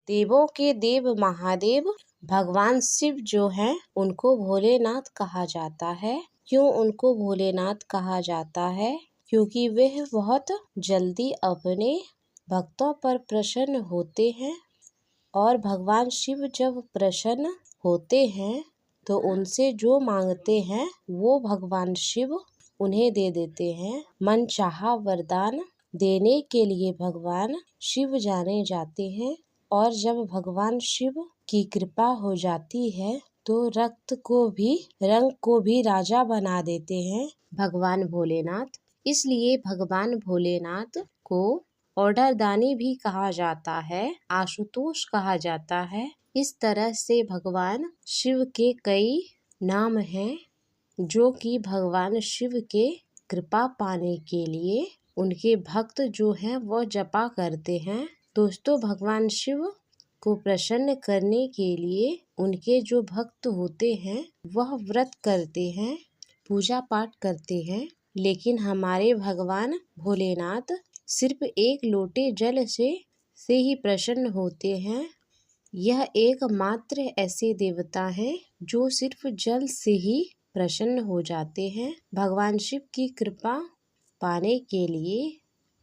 देवों के देव महादेव भगवान शिव जो हैं उनको भोलेनाथ कहा जाता है। क्यों उनको भोलेनाथ कहा जाता है? क्योंकि वह बहुत जल्दी अपने भक्तों पर प्रसन्न होते हैं और भगवान शिव जब प्रसन्न होते हैं तो उनसे जो मांगते हैं वो भगवान शिव उन्हें दे देते हैं। मनचाहा वरदान देने के लिए भगवान शिव जाने जाते हैं और जब भगवान शिव की कृपा हो जाती है तो रंग को भी राजा बना देते हैं भगवान भोलेनाथ। इसलिए भगवान भोलेनाथ को ऑर्डरदानी भी कहा जाता है, आशुतोष कहा जाता है। इस तरह से भगवान शिव के कई नाम हैं जो कि भगवान शिव के कृपा पाने के लिए उनके भक्त जो हैं वो जपा करते हैं। दोस्तों, भगवान शिव को प्रसन्न करने के लिए उनके जो भक्त होते हैं वह व्रत करते हैं, पूजा पाठ करते हैं। लेकिन हमारे भगवान भोलेनाथ सिर्फ एक लोटे जल से ही प्रसन्न होते हैं। यह एकमात्र ऐसे देवता हैं जो सिर्फ जल से ही प्रसन्न हो जाते हैं। भगवान शिव की कृपा पाने के लिए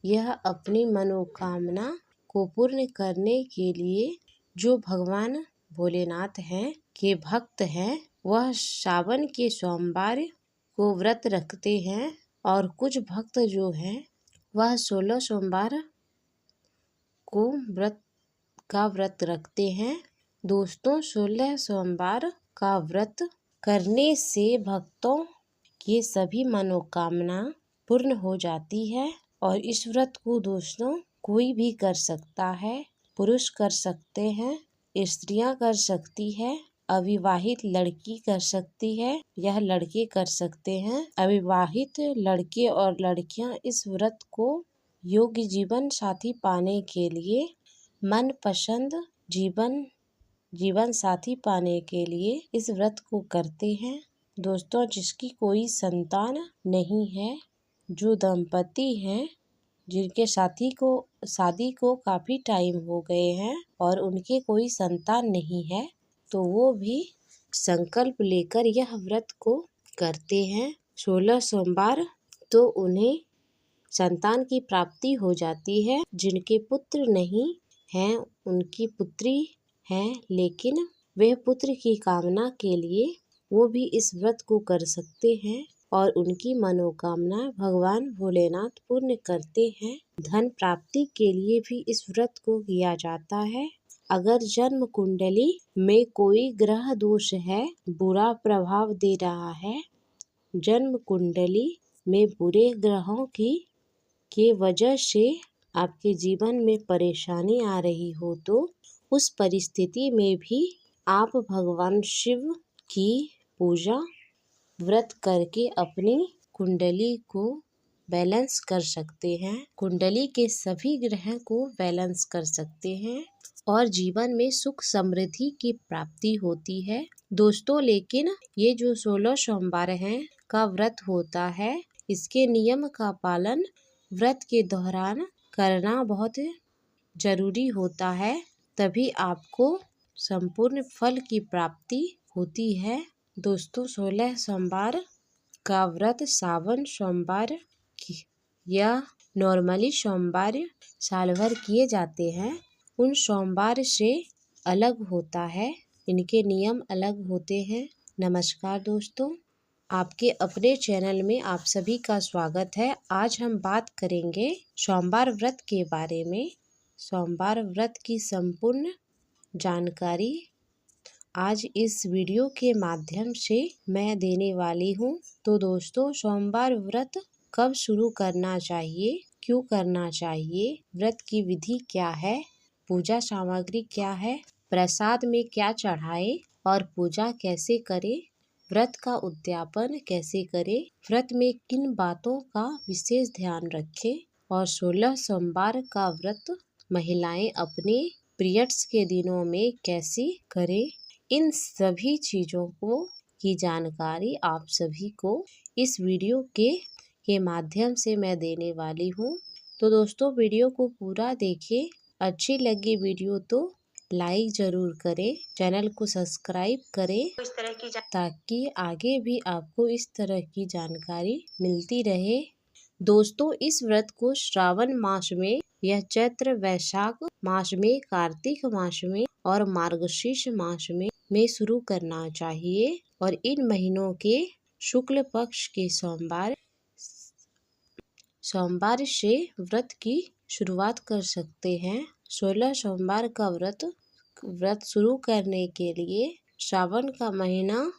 यह अपनी मनोकामना को पूर्ण करने के लिए जो भगवान भोलेनाथ हैं के भक्त हैं वह सावन के सोमवार को व्रत रखते हैं और कुछ भक्त जो हैं वह 16 सोमवार को व्रत रखते हैं। दोस्तों, 16 सोमवार का व्रत करने से भक्तों की सभी मनोकामना पूर्ण हो जाती है और इस व्रत को दोस्तों कोई भी कर सकता है। पुरुष कर सकते हैं, स्त्रियां कर सकती है, अविवाहित लड़की कर सकती है, यह लड़के कर सकते हैं। अविवाहित लड़के और लड़कियां इस व्रत को योग्य जीवन साथी पाने के लिए, मनपसंद जीवन साथी पाने के लिए इस व्रत को करते हैं। दोस्तों, जिसकी कोई संतान नहीं है, जो दंपति हैं जिनके शादी को काफी टाइम हो गए हैं और उनके कोई संतान नहीं है तो वो भी संकल्प लेकर यह व्रत को करते हैं 16 सोमवार, तो उन्हें संतान की प्राप्ति हो जाती है। जिनके पुत्र नहीं हैं उनकी पुत्री हैं, लेकिन वे पुत्र की कामना के लिए वो भी इस व्रत को कर सकते हैं और उनकी मनोकामना भगवान भोलेनाथ पूर्ण करते हैं। धन प्राप्ति के लिए भी इस व्रत को किया जाता है। अगर जन्म कुंडली में कोई ग्रह दोष है, बुरा प्रभाव दे रहा है, जन्म कुंडली में बुरे ग्रहों के वजह से आपके जीवन में परेशानी आ रही हो तो उस परिस्थिति में भी आप भगवान शिव की पूजा व्रत करके अपनी कुंडली को बैलेंस कर सकते हैं, कुंडली के सभी ग्रह को बैलेंस कर सकते हैं और जीवन में सुख समृद्धि की प्राप्ति होती है। दोस्तों, लेकिन ये जो 16 सोमवार हैं का व्रत होता है, इसके नियम का पालन व्रत के दौरान करना बहुत जरूरी होता है, तभी आपको संपूर्ण फल की प्राप्ति होती है। दोस्तों, 16 सोमवार का व्रत सावन सोमवार या नॉर्मली सोमवार साल भर किए जाते हैं, उन सोमवार से अलग होता है, इनके नियम अलग होते हैं। नमस्कार दोस्तों, आपके अपने चैनल में आप सभी का स्वागत है। आज हम बात करेंगे सोमवार व्रत के बारे में। सोमवार व्रत की संपूर्ण जानकारी आज इस वीडियो के माध्यम से मैं देने वाली हूँ। तो दोस्तों, सोमवार व्रत कब शुरू करना चाहिए, क्यों करना चाहिए, व्रत की विधि क्या है, पूजा सामग्री क्या है, प्रसाद में क्या चढ़ाए और पूजा कैसे करें, व्रत का उद्यापन कैसे करें, व्रत में किन बातों का विशेष ध्यान रखें और 16 सोमवार का व्रत महिलाएं अपने पीरियड्स के दिनों में कैसे करें, इन सभी चीज़ों की जानकारी आप सभी को इस वीडियो के माध्यम से मैं देने वाली हूँ। तो दोस्तों, वीडियो को पूरा देखिए। अच्छी लगी वीडियो तो लाइक जरूर करें, चैनल को सब्सक्राइब करें इस तरह की ताकि आगे भी आपको इस तरह की जानकारी मिलती रहे। दोस्तों, इस व्रत को श्रावण मास में या चैत्र वैशाख मास में, कार्तिक मास में और मार्गशीर्ष मास में शुरू करना चाहिए और इन महीनों के शुक्ल पक्ष के सोमवार से व्रत की शुरुआत कर सकते हैं। 16 सोमवार का व्रत शुरू करने के लिए श्रावण का महीना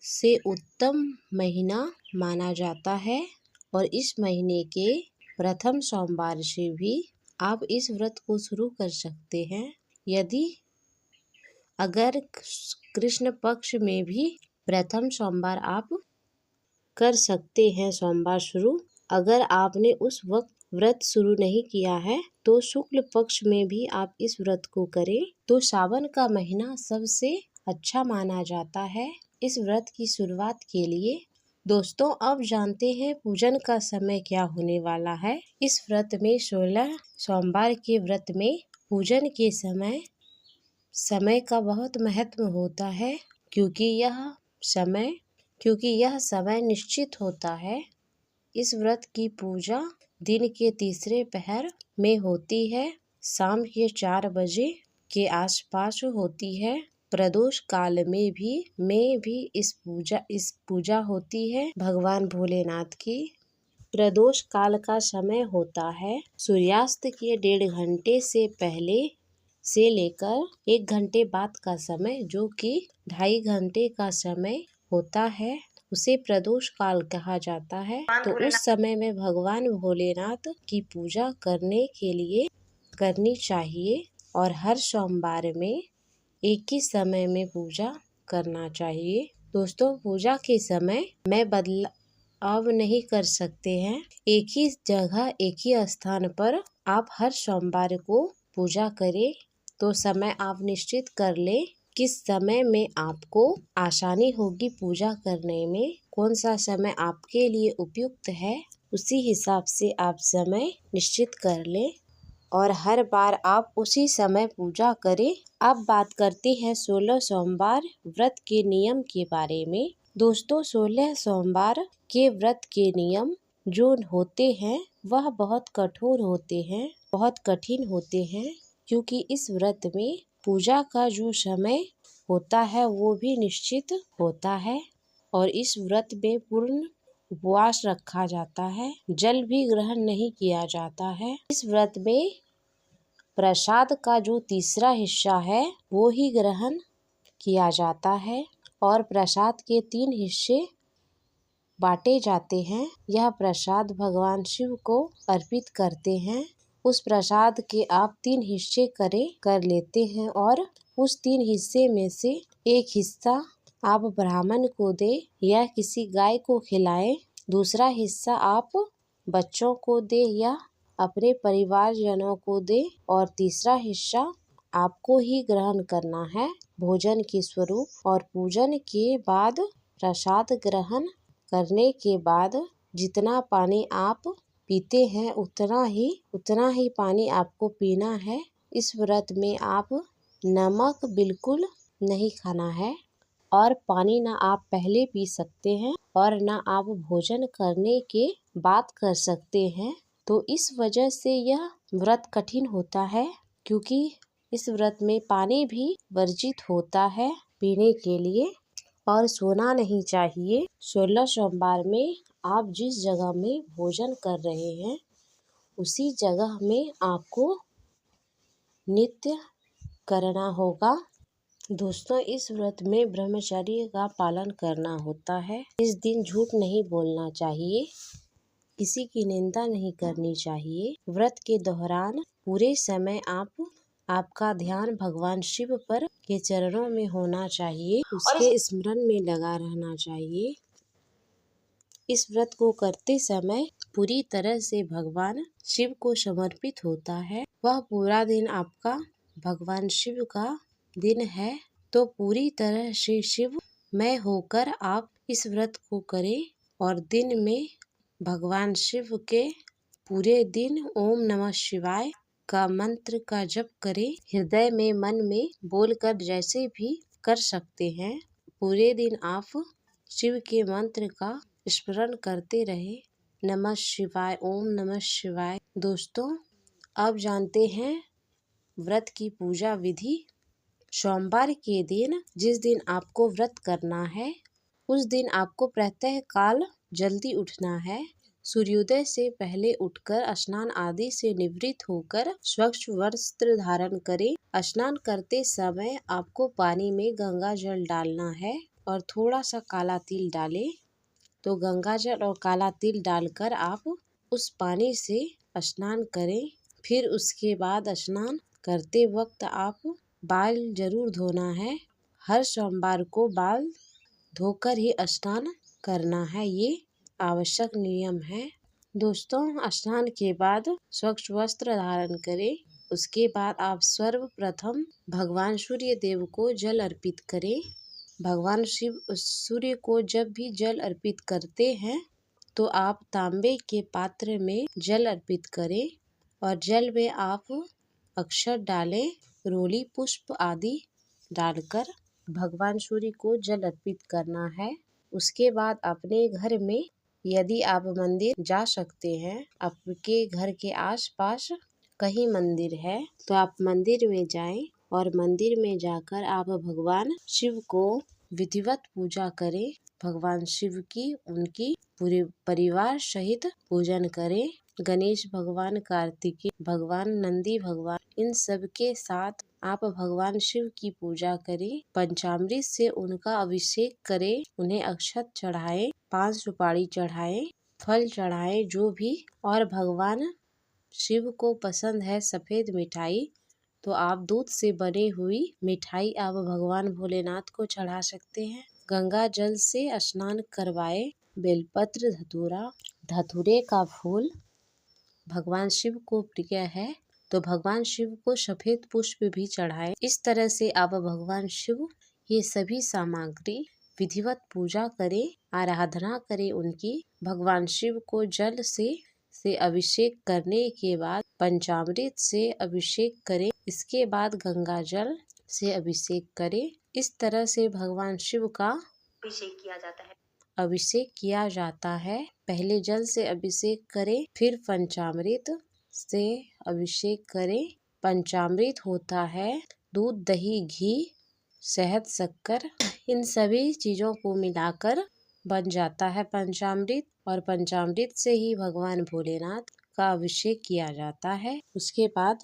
से उत्तम महीना माना जाता है और इस महीने के प्रथम सोमवार से भी आप इस व्रत को शुरू कर सकते हैं। यदि अगर कृष्ण पक्ष में भी प्रथम सोमवार आप कर सकते हैं सोमवार शुरू। अगर आपने उस वक्त व्रत शुरू नहीं किया है तो शुक्ल पक्ष में भी आप इस व्रत को करें तो सावन का महीना सबसे अच्छा माना जाता है इस व्रत की शुरुआत के लिए। दोस्तों, अब जानते हैं पूजन का समय क्या होने वाला है। इस व्रत में 16 सोमवार के व्रत में पूजन के समय का बहुत महत्व होता है क्योंकि यह समय निश्चित होता है। इस व्रत की पूजा दिन के तीसरे पहर में होती है, शाम के 4 बजे के आसपास होती है। प्रदोष काल में भी इस पूजा होती है भगवान भोलेनाथ की। प्रदोष काल का समय होता है सूर्यास्त के 1.5 घंटे से पहले से लेकर 1 घंटे बाद का समय, जो कि 2.5 घंटे का समय होता है, उसे प्रदोष काल कहा जाता है। तो उस समय में भगवान भोलेनाथ की पूजा करनी चाहिए और हर सोमवार में एक ही समय में पूजा करना चाहिए। दोस्तों, पूजा के समय में बदलाव नहीं कर सकते हैं। एक ही जगह, एक ही स्थान पर आप हर सोमवार को पूजा करें तो समय आप निश्चित कर लें किस समय में आपको आसानी होगी पूजा करने में, कौन सा समय आपके लिए उपयुक्त है, उसी हिसाब से आप समय निश्चित कर लें और हर बार आप उसी समय पूजा करें। अब बात करते हैं 16 सोमवार व्रत के नियम के बारे में। दोस्तों, 16 सोमवार के व्रत के नियम जो होते हैं वह बहुत कठोर होते हैं, बहुत कठिन होते हैं क्योंकि इस व्रत में पूजा का जो समय होता है वो भी निश्चित होता है और इस व्रत में पूर्ण उपवास रखा जाता है, जल भी ग्रहण नहीं किया जाता है। इस व्रत में प्रसाद का जो तीसरा हिस्सा है वो ही ग्रहण किया जाता है और प्रसाद के 3 हिस्से बांटे जाते हैं। यह प्रसाद भगवान शिव को अर्पित करते हैं। उस प्रसाद के आप 3 हिस्से कर लेते हैं और उस 3 हिस्से में से एक हिस्सा आप ब्राह्मण को दे या किसी गाय को खिलाएं, दूसरा हिस्सा आप बच्चों को दे या अपने परिवारजनों को दे और तीसरा हिस्सा आपको ही ग्रहण करना है भोजन के स्वरूप। और पूजन के बाद प्रसाद ग्रहण करने के बाद जितना पानी आप पीते हैं उतना ही पानी आपको पीना है। इस व्रत में आप नमक बिल्कुल नहीं खाना है और पानी ना आप पहले पी सकते हैं और ना आप भोजन करने के बाद कर सकते हैं। तो इस वजह से यह व्रत कठिन होता है क्योंकि इस व्रत में पानी भी वर्जित होता है पीने के लिए और सोना नहीं चाहिए। 16 सोमवार में आप जिस जगह में भोजन कर रहे हैं उसी जगह में आपको नित्य करना होगा। दोस्तों, इस व्रत में ब्रह्मचर्य का पालन करना होता है। इस दिन झूठ नहीं बोलना चाहिए, किसी की निंदा नहीं करनी चाहिए। व्रत के दौरान पूरे समय आपका ध्यान भगवान शिव पर के चरणों में होना चाहिए, उसके स्मरण में लगा रहना चाहिए। इस व्रत को करते समय पूरी तरह से भगवान शिव को समर्पित होता है। वह पूरा दिन आपका भगवान शिव का दिन है तो पूरी तरह से शिवमय होकर आप इस व्रत को करें और दिन में भगवान शिव के पूरे दिन ओम नमः शिवाय का मंत्र का जप करें। हृदय में मन में बोलकर जैसे भी कर सकते हैं। पूरे दिन आप शिव के मंत्र का स्मरण करते रहे। नमः शिवाय, ओम नमः शिवाय। दोस्तों, अब जानते हैं व्रत की पूजा विधि। सोमवार के दिन जिस दिन आपको व्रत करना है, उस दिन आपको प्रातः काल जल्दी उठना है। सूर्योदय से पहले उठकर स्नान आदि से निवृत्त होकर स्वच्छ वस्त्र धारण करें। स्नान करते समय आपको पानी में गंगा जल डालना है और थोड़ा सा काला तिल डालें। तो गंगा जल और काला तिल डालकर आप उस पानी से स्नान करें। फिर उसके बाद स्नान करते वक्त आप बाल जरूर धोना है। हर सोमवार को बाल धोकर ही स्नान करना है, ये आवश्यक नियम है। दोस्तों, स्नान के बाद स्वच्छ वस्त्र धारण करें। उसके बाद आप सर्वप्रथम भगवान सूर्य देव को जल अर्पित करें। भगवान सूर्य को जब भी जल अर्पित करते हैं तो आप तांबे के पात्र में जल अर्पित करें और जल में आप अक्षत डालें, रोली पुष्प आदि डालकर भगवान सूर्य को जल अर्पित करना है। उसके बाद अपने घर में, यदि आप मंदिर जा सकते हैं, आपके घर के आसपास कहीं मंदिर है तो आप मंदिर में जाएं और मंदिर में जाकर आप भगवान शिव को विधिवत पूजा करें। भगवान शिव की उनकी पूरे परिवार सहित पूजन करें। गणेश भगवान, कार्तिकेय भगवान, नंदी भगवान, इन सब के साथ आप भगवान शिव की पूजा करें। पंचामृत से उनका अभिषेक करें, उन्हें अक्षत चढ़ाएं, पान सुपारी चढ़ाएं, फल चढ़ाएं जो भी। और भगवान शिव को पसंद है सफेद मिठाई, तो आप दूध से बनी हुई मिठाई आप भगवान भोलेनाथ को चढ़ा सकते हैं। गंगा जल से स्नान करवाएं। बेलपत्र, धतूरे का फूल भगवान शिव को प्रिय है, तो भगवान शिव को सफेद पुष्प भी चढ़ाएं। इस तरह से आप भगवान शिव ये सभी सामग्री विधिवत पूजा करें, आराधना करें उनकी। भगवान शिव को जल से अभिषेक करने के बाद पंचामृत से अभिषेक करें। इसके बाद गंगा जल से अभिषेक करें। इस तरह से भगवान शिव का अभिषेक किया जाता है। पहले जल से अभिषेक करें, फिर पंचामृत से अभिषेक करें। पंचामृत होता है दूध, दही, घी, शहद, शक्कर, इन सभी चीजों को मिलाकर बन जाता है पंचामृत, और पंचामृत से ही भगवान भोलेनाथ का अभिषेक किया जाता है। उसके बाद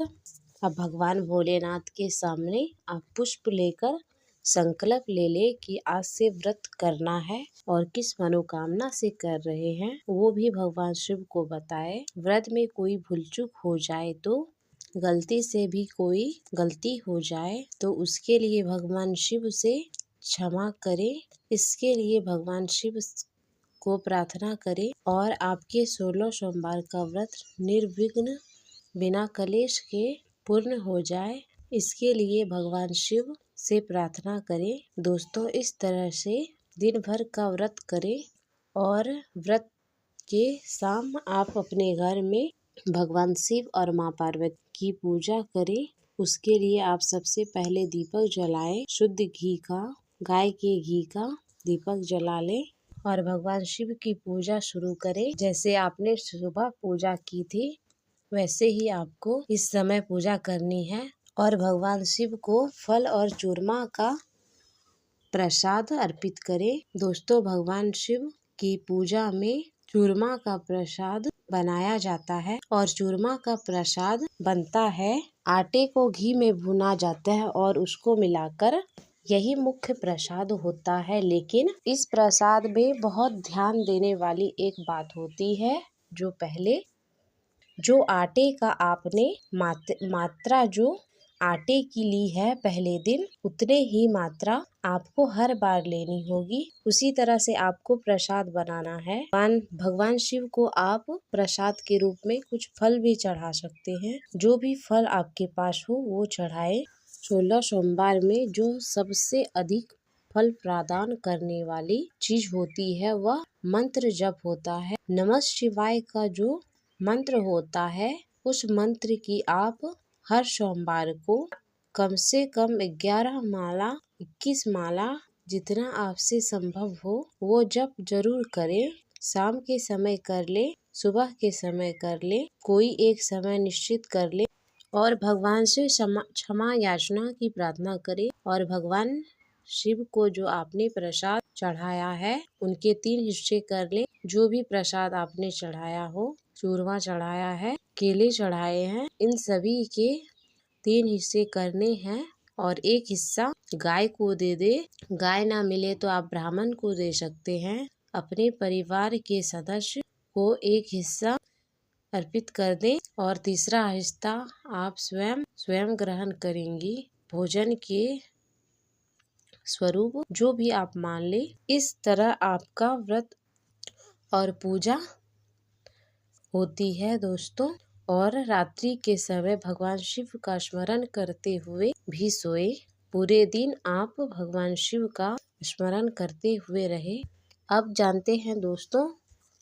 अब भगवान भोलेनाथ के सामने आप पुष्प लेकर संकल्प ले कि आज से व्रत करना है और किस मनोकामना से कर रहे हैं वो भी भगवान शिव को बताए। व्रत में कोई भूल चूक हो जाए, तो गलती से भी कोई गलती हो जाए तो उसके लिए भगवान शिव से क्षमा करें। इसके लिए भगवान शिव को प्रार्थना करें और आपके 16 सोमवार का व्रत निर्विघ्न बिना कलेश के पूर्ण हो जाए। इसके लिए भगवान शिव से प्रार्थना करें। दोस्तों, इस तरह से दिन भर का व्रत करें और व्रत के शाम आप अपने घर में भगवान शिव और माँ पार्वती की पूजा करें। उसके लिए आप सबसे पहले दीपक जलाएं। शुद्ध घी का, गाय के घी का दीपक जला लें और भगवान शिव की पूजा शुरू करें। जैसे आपने सुबह पूजा की थी वैसे ही आपको इस समय पूजा करनी है और भगवान शिव को फल और चूरमा का प्रसाद अर्पित करें। दोस्तों, भगवान शिव की पूजा में चूरमा का प्रसाद बनाया जाता है और चूरमा का प्रसाद बनता है, आटे को घी में भुना जाता है और उसको मिलाकर, यही मुख्य प्रसाद होता है। लेकिन इस प्रसाद में बहुत ध्यान देने वाली एक बात होती है, जो आटे का आपने मात्रा जो आटे की ली है पहले दिन, उतने ही मात्रा आपको हर बार लेनी होगी। उसी तरह से आपको प्रसाद बनाना है। भगवान शिव को आप प्रसाद के रूप में कुछ फल भी चढ़ा सकते हैं। जो भी फल आपके पास हो वो चढ़ाए। 16 सोमवार में जो सबसे अधिक फल प्रदान करने वाली चीज होती है वह मंत्र जप होता है। नमः शिवाय का जो मंत्र होता है उस मंत्र की आप हर सोमवार को कम से कम 11 माला 21 माला जितना आपसे संभव हो वो जप जरूर करें। शाम के समय कर ले, सुबह के समय कर ले, कोई एक समय निश्चित कर ले और भगवान से क्षमा याचना की प्रार्थना करें। और भगवान शिव को जो आपने प्रसाद चढ़ाया है उनके 3 हिस्से कर ले। जो भी प्रसाद आपने चढ़ाया हो, चूरमा चढ़ाया है, केले चढ़ाए हैं, इन सभी के 3 हिस्से करने हैं और एक हिस्सा गाय को दे दे। गाय ना मिले तो आप ब्राह्मण को दे सकते हैं। अपने परिवार के सदस्य को एक हिस्सा अर्पित कर दें और तीसरा हिस्सा आप स्वयं ग्रहण करेंगी। भोजन के स्वरूप जो भी आप मान ले। इस तरह आपका व्रत और पूजा होती है दोस्तों। और रात्रि के समय भगवान शिव का स्मरण करते हुए भी सोए। पूरे दिन आप भगवान शिव का स्मरण करते हुए रहे। अब जानते हैं दोस्तों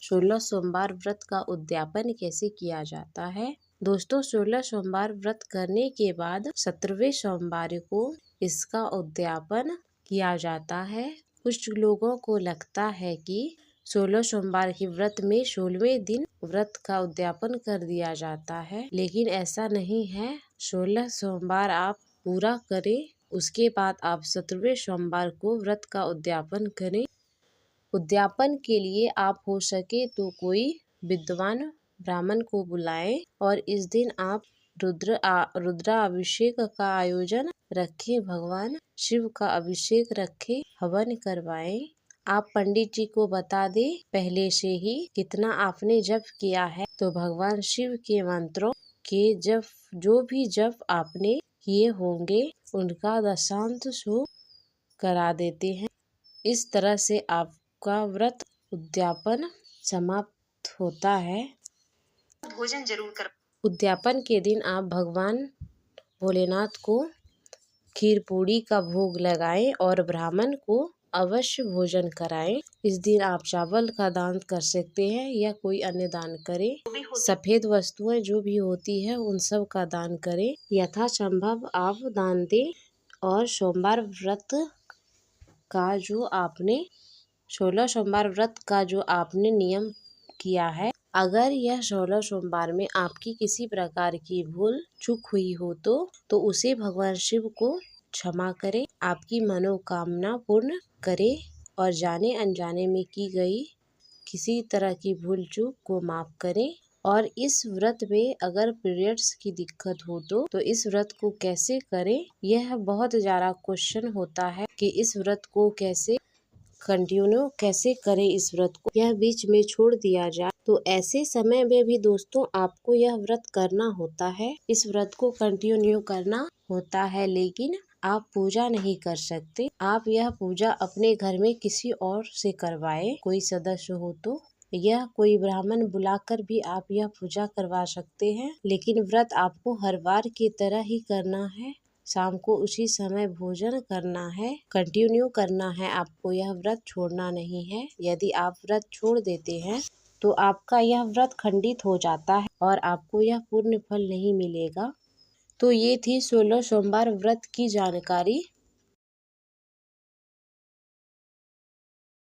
16 सोमवार व्रत का उद्यापन कैसे किया जाता है। दोस्तों 16 सोमवार व्रत करने के बाद 17वें सोमवार को इसका उद्यापन किया जाता है। कुछ लोगों को लगता है कि 16 सोमवार के व्रत में 16वें दिन व्रत का उद्यापन कर दिया जाता है, लेकिन ऐसा नहीं है। 16 सोमवार आप पूरा करें, उसके बाद आप 17वें सोमवार को व्रत का उद्यापन करें। उद्यापन के लिए आप हो सके तो कोई विद्वान ब्राह्मण को बुलाएं और इस दिन आप रुद्राभिषेक का आयोजन रखें, भगवान शिव का अभिषेक रखें, हवन करवाएं। आप पंडित जी को बता दे पहले से ही कितना आपने जप किया है, तो भगवान शिव के मंत्रों के जो भी जप आपने किए होंगे उनका दशांश शो करा देते हैं। इस तरह से आपका व्रत उद्यापन समाप्त होता है। भोजन जरूर कर। उद्यापन के दिन आप भगवान भोलेनाथ को खीर पूड़ी का भोग लगाएं और ब्राह्मण को अवश्य भोजन कराएं। इस दिन आप चावल का दान कर सकते हैं या कोई अन्य दान करें। सफेद वस्तुएं जो भी होती है उन सब का दान करें। यथासंभव आप दान दें। और सोमवार व्रत का जो आपने 16 सोमवार व्रत का जो आपने नियम किया है, अगर यह 16 सोमवार में आपकी किसी प्रकार की भूल चूक हुई हो तो उसे भगवान शिव को क्षमा करें, आपकी मनोकामना पूर्ण करे और जाने अनजाने में की गई किसी तरह की भूल चूक को माफ करें। और इस व्रत में अगर पीरियड्स की दिक्कत हो तो इस व्रत को कैसे करें, यह बहुत ज़्यादा क्वेश्चन होता है कि इस व्रत को कैसे कंटिन्यू कैसे करें। इस व्रत को यह बीच में छोड़ दिया जाए तो ऐसे समय में भी दोस्तों आपको यह व्रत करना होता है। इस व्रत को कंटिन्यू करना होता है, लेकिन आप पूजा नहीं कर सकते। आप यह पूजा अपने घर में किसी और से करवाएं, कोई सदस्य हो तो यह कोई ब्राह्मण बुलाकर भी आप यह पूजा करवा सकते हैं। लेकिन व्रत आपको हर बार की तरह ही करना है। शाम को उसी समय भोजन करना है, कंटिन्यू करना है, आपको यह व्रत छोड़ना नहीं है। यदि आप व्रत छोड़ देते हैं तो आपका यह व्रत खंडित हो जाता है और आपको यह पूर्ण फल नहीं मिलेगा। तो ये थी 16 सोमवार व्रत की जानकारी।